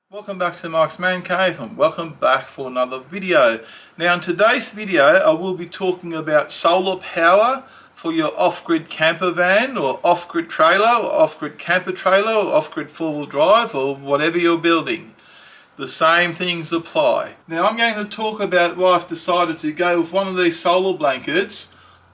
Welcome back to Mike's Man Cave and welcome back for another video. Now in today's video I will be talking about solar power for your off-grid camper van or off-grid trailer or off-grid camper trailer or off-grid four-wheel drive or whatever you're building. The same things apply. Now I'm going to talk about why I've decided to go with one of these solar blankets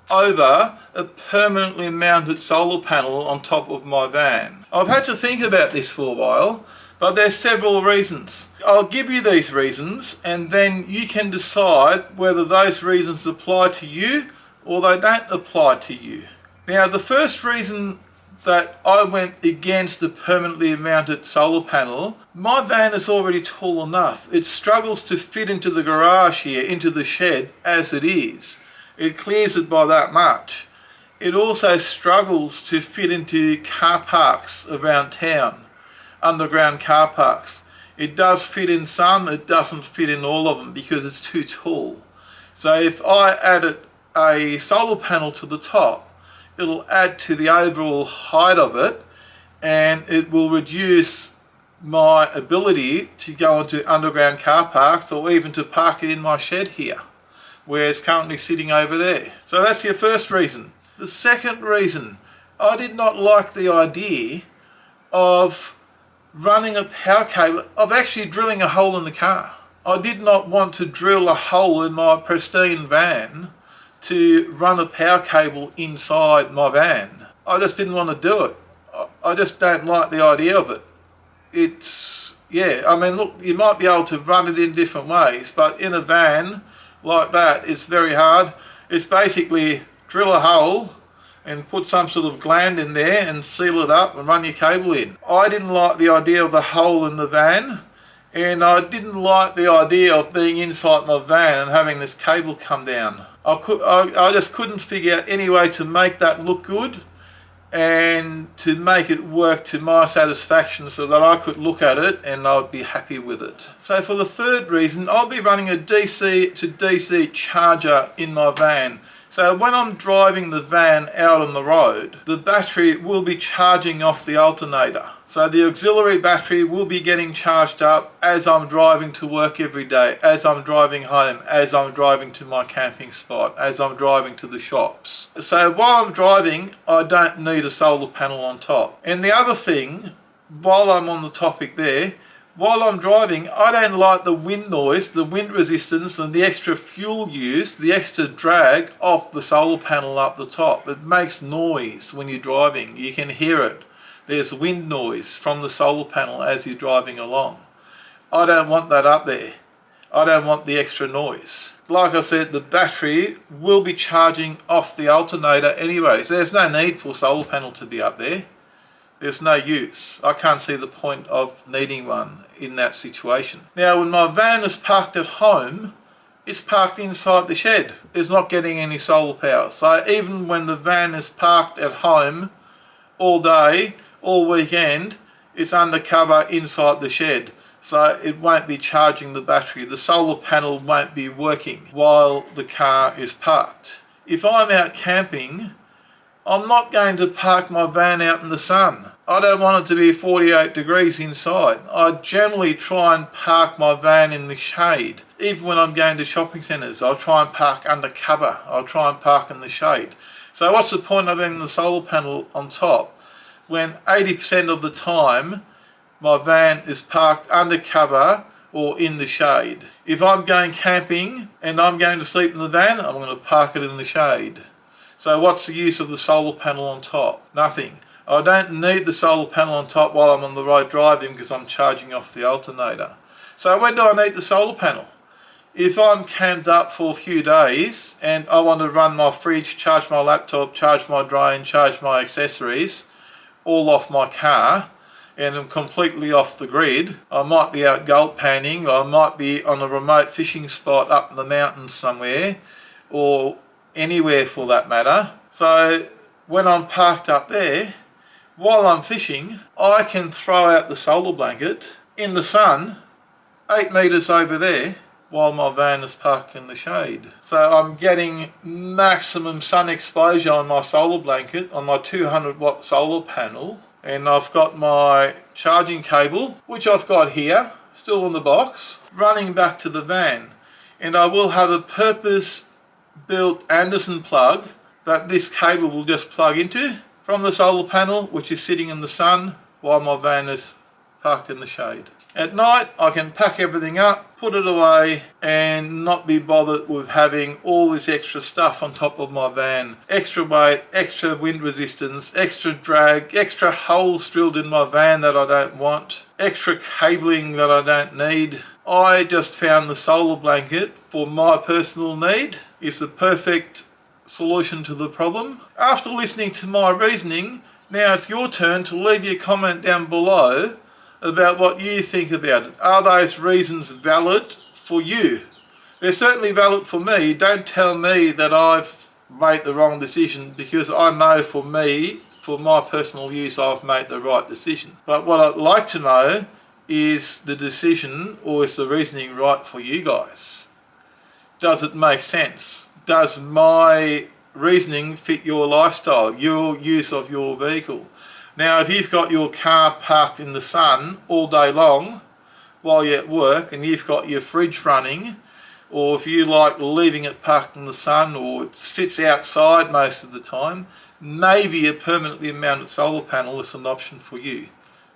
over a permanently mounted solar panel on top of my van. I've had to think about this for a while, but there's several reasons. I'll give you these reasons and then you can decide whether those reasons apply to you or they don't apply to you. Now the first reason that I went against a permanently mounted solar panel, my van is already tall enough. It struggles to fit into the garage here, into the shed as it is. It clears it by that much. It also struggles to fit into car parks around town. Underground car parks. It does fit in some, it doesn't fit in all of them because it's too tall. So if I added a solar panel to the top, it'll add to the overall height of it and it will reduce my ability to go into underground car parks or even to park it in my shed here, where it's currently sitting over there. So that's your first reason. The second reason, I did not like the idea of running a power cable, of actually drilling a hole in the car. I did not want to drill a hole in my pristine van to run a power cable inside my van. I just didn't want to do it. I just don't like the idea of it. I mean, look, you might be able to run it in different ways, but in a van like that, it's very hard. It's basically drill a hole and put some sort of gland in there and seal it up and run your cable in. I didn't like the idea of the hole in the van, and I didn't like the idea of being inside my van and having this cable come down. I just couldn't figure out any way to make that look good and to make it work to my satisfaction so that I could look at it and I would be happy with it. So for the third reason, I'll be running a DC to DC charger in my van. So when I'm driving the van out on the road, the battery will be charging off the alternator. So the auxiliary battery will be getting charged up as I'm driving to work every day, as I'm driving home, as I'm driving to my camping spot, as I'm driving to the shops. So while I'm driving, I don't need a solar panel on top. And the other thing, while I'm on the topic there, while I'm driving, I don't like the wind noise, the wind resistance and the extra fuel used, the extra drag off the solar panel up the top. It makes noise when you're driving. You can hear it. There's wind noise from the solar panel as you're driving along. I don't want that up there. I don't want the extra noise. Like I said, the battery will be charging off the alternator anyways. There's no need for a solar panel to be up there. There's no use. I can't see the point of needing one in that situation. Now when my van is parked at home, it's parked inside the shed. It's not getting any solar power. So even when the van is parked at home all day, all weekend, it's undercover inside the shed. So it won't be charging the battery. The solar panel won't be working while the car is parked. If I'm out camping, I'm not going to park my van out in the sun. I don't want it to be 48 degrees inside. I generally try and park my van in the shade. Even when I'm going to shopping centres, I'll try and park under cover. I'll try and park in the shade. So what's the point of having the solar panel on top when 80% of the time my van is parked under cover or in the shade? If I'm going camping and I'm going to sleep in the van, I'm going to park it in the shade. So what's the use of the solar panel on top? Nothing. I don't need the solar panel on top while I'm on the road driving because I'm charging off the alternator. So when do I need the solar panel? If I'm camped up for a few days and I want to run my fridge, charge my laptop, charge my drone, charge my accessories, all off my car, and I'm completely off the grid, I might be out gulp panning, or I might be on a remote fishing spot up in the mountains somewhere, or anywhere for that matter. So when I'm parked up there, while I'm fishing, I can throw out the solar blanket in the sun 8 meters over there while my van is parked in the shade. So I'm getting maximum sun exposure on my solar blanket, on my 200 watt solar panel, and I've got my charging cable, which I've got here. still on the box, running back to the van. And I will have a purpose-built Anderson plug that this cable will just plug into from the solar panel, which is sitting in the sun while my van is parked in the shade. At night I can pack everything up, put it away, and not be bothered with having all this extra stuff on top of my van. Extra weight, extra wind resistance, extra drag, extra holes drilled in my van that I don't want, extra cabling that I don't need. I just found the solar blanket for my personal need is the perfect solution to the problem. After listening to my reasoning, now it's your turn to leave your comment down below about what you think about it. Are those reasons valid for you? They're certainly valid for me. Don't tell me that I've made the wrong decision, because I know for me, for my personal use, I've made the right decision. But what I'd like to know is the decision, or is the reasoning right for you guys? Does it make sense? Does my reasoning fit your lifestyle, your use of your vehicle? Now, if you've got your car parked in the sun all day long while you're at work, and you've got your fridge running, or if you like leaving it parked in the sun, or it sits outside most of the time, maybe a permanently mounted solar panel is an option for you.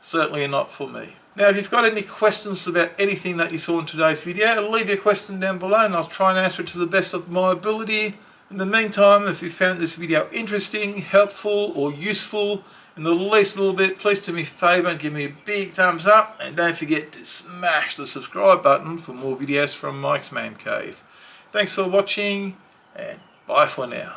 Certainly not for me. Now, if you've got any questions about anything that you saw in today's video, leave your question down below and I'll try and answer it to the best of my ability. In the meantime, if you found this video interesting, helpful or useful in the least little bit, please do me a favour and give me a big thumbs up, and don't forget to smash the subscribe button for more videos from Mike's Man Cave. Thanks for watching, and bye for now.